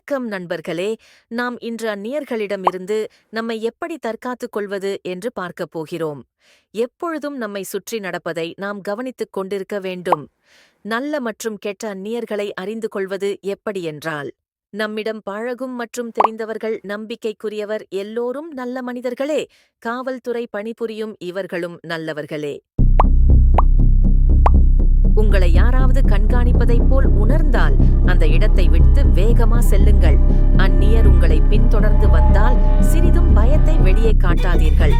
வணக்கம் நண்பர்களே. நாம் இன்று அந்நியர்களிடமிருந்து நம்மை எப்படி தற்காத்துக் கொள்வது என்று பார்க்கப் போகிறோம். எப்பொழுதும் நம்மை சுற்றி நடப்பதை நாம் கவனித்துக் கொண்டிருக்க வேண்டும். நல்ல மற்றும் கெட்ட அந்நியர்களை அறிந்து கொள்வது எப்படி என்றால், நம்மிடம் பழகும் மற்றும் தெரிந்தவர்கள், நம்பிக்கைக்குரியவர் எல்லோரும் நல்ல மனிதர்களே. காவல்துறை பணிபுரியும் இவர்களும் நல்லவர்களே. உங்களை யாராவது கண்காணிப்பதைப் போல் உணர்ந்தால் அந்த இடத்தை விட்டு வேகமா செல்லுங்கள். அந்நியர் உங்களை பின்தொடர்ந்து வந்தால் சிறிதும் பயத்தை வெளியே காட்டாதீர்கள்.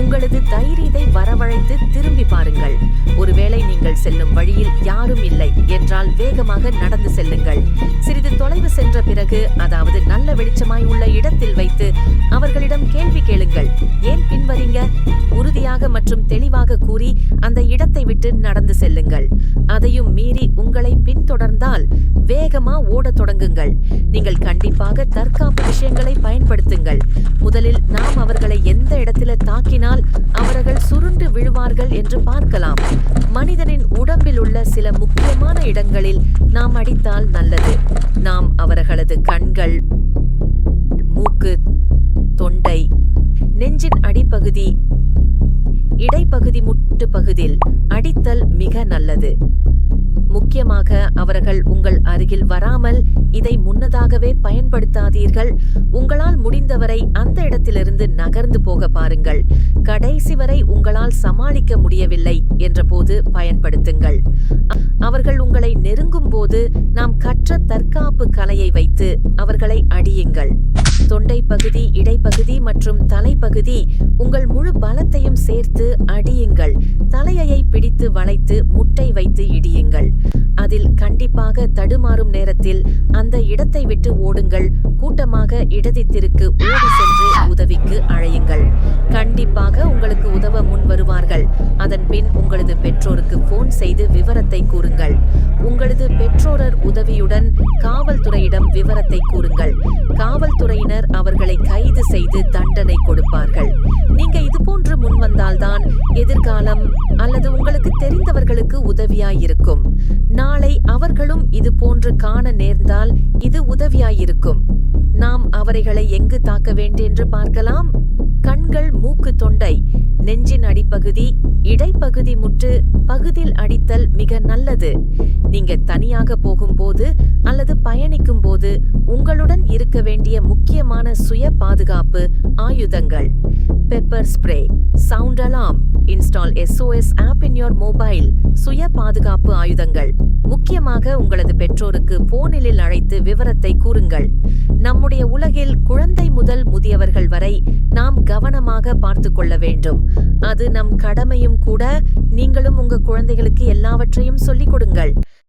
உங்களது தைரியத்தை வரவழைத்து திரும்பி பாருங்கள். ஒருவேளை நீங்கள் செல்லும் வழியில் யாரும் இல்லை என்றால் வேகமாக நடந்து செல்லுங்கள். சிறிது தொலைவு சென்ற பிறகு, அதாவது நல்ல வெளிச்சமாய் உள்ள இடத்தில் வைத்து அவர்களிடம் கேள்வி கேளுங்கள். ஏன் பின்வரீங்க? உறுதியாக மற்றும் தெளிவாக கூறி அந்த இடத்தை விட்டு நடந்து செல்லுங்கள். அதையும் மீறி உங்களை பின்தொடர்ந்தால் வேகமா ஓடத் தொடங்குங்கள். நீங்கள் கண்டிப்பாக தற்காப்பு விஷயங்களை பயன்படுத்துங்கள். முதலில் நாம் அவர்களை எந்த இடத்துல தாக்கினால் அவர்கள் சுருண்டு விழுவார்கள் என்று பார்க்கலாம். மனிதனின் உடம்பில் உள்ள சில முக்கியமான இடங்களில் நாம் அடித்தால் நல்லது. நாம் அவர்களது கண்கள், மூக்கு, தொண்டை, நெஞ்சின் அடிப்பகுதி, இடைப்பகுதி, முட்டு பகுதியில் அடித்தல் மிக நல்லது. முக்கியமாக அவர்கள் உங்கள் அருகில் வராமல் இதை முன்னதாகவே பயன்படுத்தாதீர்கள். உங்களால் முடிந்தவரை அந்த இடத்திலிருந்து நகர்ந்து போக பாருங்கள். கடைசி வரை உங்களால் சமாளிக்க முடியவில்லை என்ற போது பயன்படுத்துங்கள். அவர்கள் உங்களை நெருங்கும் போது நாம் கற்ற தற்காப்பு கலையை வைத்து அவர்களை அடியுங்கள். தொண்டை பகுதி, இடைப்பகுதி மற்றும் தலைப்பகுதி உங்கள் முழு பலத்தையும் சேர்த்து அடியுங்கள். தலையை பிடித்து வளைத்து முட்டை வைத்து இடியுங்கள். அதில் கண்டிப்பாக தடுமாறும் நேரத்தில் அந்த இடத்தை விட்டு ஓடுங்கள். கூட்டமாக இடத்திற்கு ஓடி சென்று உதவிக்கு அழையுங்கள். கண்டிப்பாக உங்களுக்கு உதவ முன் வருவார்கள். அதன் பின் உங்களது பெற்றோருக்கு போன் செய்து விவரத்தை கூறுங்கள். உங்களது பெற்றோரர் உதவியுடன் காவல்துறையிடம் விவரத்தை கூறுங்கள். காவல்துறையினர் அவர்களை கைது செய்து தண்டனை கொடுப்பார்கள். நீங்க இதுபோன்று முன்வந்தால்தான் எதிர்காலம் அல்லது உங்களுக்கு தெரிந்தவர்களுக்கு உதவியாயிருக்கும். நாளை அவர்களும் இது போன்று காண நேர்ந்தால் இது உதவியாயிருக்கும். நாம் அவர்களை எங்கு தாக்க வேண்டென்று பார்க்கலாம். கண்கள், மூக்கு, தொண்டை, நெஞ்சின் அடிப்பகுதி, இடைப்பகுதி, முட்டு பகுதியில் அடித்தல் மிக நல்லது. நீங்க தனியாக போகும்போது அல்லது பயணிக்கும் போது உங்களுடன் இருக்க வேண்டிய முக்கியமான சுய பாதுகாப்பு ஆயுதங்கள்: pepper spray, sound alarm, install SOS app in your mobile. சுய பாதுகாப்பு ஆயுதங்கள்: முக்கியமாக உங்களது பெற்றோருக்கு போனில் அழைத்து விவரத்தை கூறுங்கள். நம்முடைய உலகில் குழந்தை முதல் முதியவர்கள் வரை நாம் கவனமாக பார்த்து கொள்ள வேண்டும். அது நம் கடமையும் கூட. நீங்களும் உங்க குழந்தைகளுக்கு எல்லாவற்றையும் சொல்லிக் கொடுங்கள்.